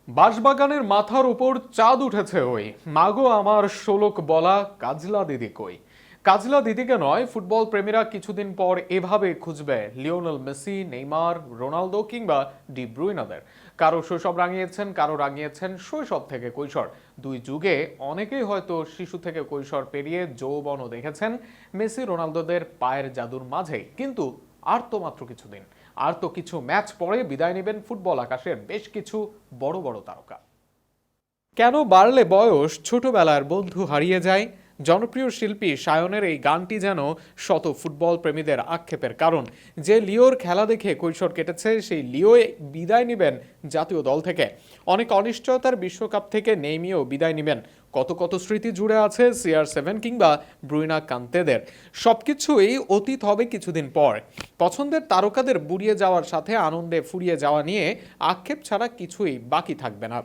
বাঁশবাগানের মাথার উপর চাঁদ উঠেছে ওই মাগো আমার শোলক বলা কাজলা দিদি কই। কাজলা দিদিকে নয়, ফুটবল প্রেমীরা কিছুদিন পর এভাবে খুঁজবে লিওনেল মেসি, নেইমার, রোনালদো কিংবা ডি ব্রুইনাদের। কারো শৈশব রাঙিয়েছেন, কারো রাঙিয়েছেন শৈশব থেকে কৈশোর। দুই যুগে অনেকেই হয়তো শিশু থেকে কৈশোর পেরিয়ে যৌবনও দেখেছেন মেসি রোনালদোদের পায়ের জাদুর মাঝেই। কিন্তু আর তো মাত্র কিছুদিন, আর তো কিছু ম্যাচ পরে বিদায় নেবেন ফুটবল আকাশের বেশ কিছু বড় বড় তারকা। কেন বাড়লে বয়স ছোটবেলার বন্ধু হারিয়ে যায়? জনপ্রিয় শিল্পী সায়নের এই গানটি যেন শত ফুটবল প্রেমীদের আক্ষেপের কারণ। যে লিওর খেলা দেখে কৈশোর কেটেছে, সেই লিও বিদায় নেবেন জাতীয় দল থেকে। অনেক অনিশ্চয়তার বিশ্বকাপ থেকে নেইমিও বিদায় নেবেন। কত কত স্মৃতি জুড়ে আছে CR7 কিংবা ব্রুইনা কান্তেদের। সবকিছুই অতীত হবে কিছুদিন পর। পছন্দের তারকাদের বুড়িয়ে যাওয়ার সাথে আনন্দে ফুরিয়ে যাওয়া নিয়ে আক্ষেপ ছাড়া কিছুই বাকি থাকবে না।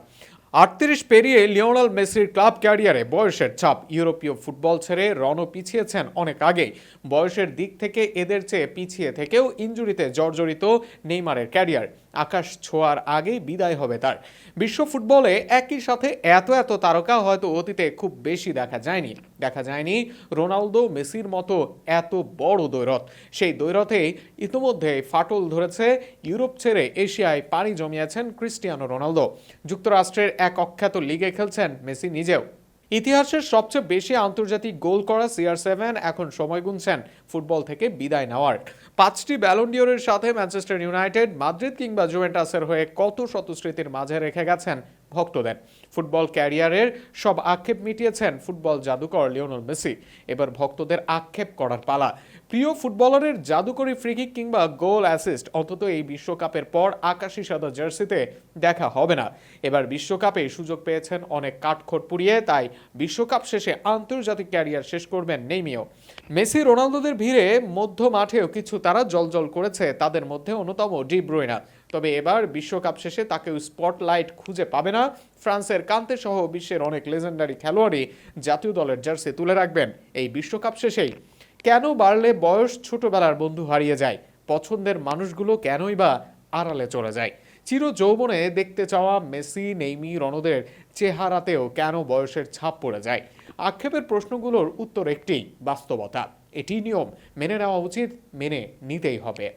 38 পেরিয়ে লিওনেল মেসির ক্লাব ক্যারিয়ারে বয়সের ছাপ। ইউরোপীয় ফুটবল ছেড়ে রনও পিছিয়েছেন অনেক আগেই। বয়সের দিক থেকে এদের চেয়ে পিছিয়ে থেকেও ইনজুরিতে জর্জরিত নেইমারের ক্যারিয়ার আকাশ ছোঁয়ার আগেই বিদায় হবে তার। বিশ্ব ফুটবলে একই সাথে এত এত তারকা হয়তো অতীতে খুব বেশি দেখা যায়নি রোনালদো মেসির মতো এত বড় দ্বৈরথ। সেই দ্বৈরথে ইতিমধ্যে ফাটল ধরেছে। ইউরোপ ছেড়ে এশিয়ায় পাড়ি জমিয়েছেন ক্রিস্টিয়ানো রোনালদো। যুক্তরাষ্ট্রের এক অখ্যাত লিগে খেলছেন মেসি নিজেও। ইতিহাসের সবচেয়ে বেশি আন্তর্জাতিক গোল করা CR7 এখন সময় গুনছেন ফুটবল থেকে বিদায় নেওয়ার। 5টি ব্যালন ডিওরের সাথে ম্যানচেস্টার ইউনাইটেড, মাদ্রিদ কিংবা জুভেন্টাসের হয়ে কত শত স্মৃতির মাঝে রেখে গেছেন ভক্তদের। ফুটবল ক্যারিয়ারের সব আক্ষেপ মিটিয়েছেন ফুটবল জাদুকর লিওনেল মেসি। এবার ভক্তদের আক্ষেপ করার পালা। প্রিয় ফুটবলারের জাদুকরী ফ্রিকিক কিংবা গোল অ্যাসিস্ট অন্তত এই বিশ্বকাপের পর আকাশি সাদা জার্সিতে দেখা হবে না। এবার বিশ্বকাপে সুযোগ পেয়েছেন অনেক কাঠখড় পুড়িয়ে, তাই বিশ্বকাপ শেষে আন্তর্জাতিক ক্যারিয়ার শেষ করবেন নেইমিও। মেসি রোনালদোদের ভিড়ে মধ্য মাঠেও কিছু তারা জলজল করেছে, তাদের মধ্যে অন্যতম ডি ব্রুইনা। তবে এবার বিশ্বকাপ শেষে তাকেও স্পটলাইট খুঁজে পাবে না। ফ্রান্সের কান্তে সহ বিশ্বের অনেক লেজেন্ডারি খেলোয়াড়ই জাতীয় দলের জার্সি তুলে রাখবেন এই বিশ্বকাপ শেষেই। কেন বাড়লে বয়স ছোটবেলার বন্ধু হারিয়ে যায়? পছন্দের মানুষগুলো কেনই বা আড়ালে চলে যায়? চির যৌবনে দেখতে চাওয়া মেসি, নেইমি, রনোদের চেহারাতেও কেন বয়সের ছাপ পড়ে যায়? আক্ষেপের প্রশ্নগুলোর উত্তর একটি বাস্তবতা। এটি নিয়ম, মেনে নেওয়া উচিত, মেনে নিতেই হবে।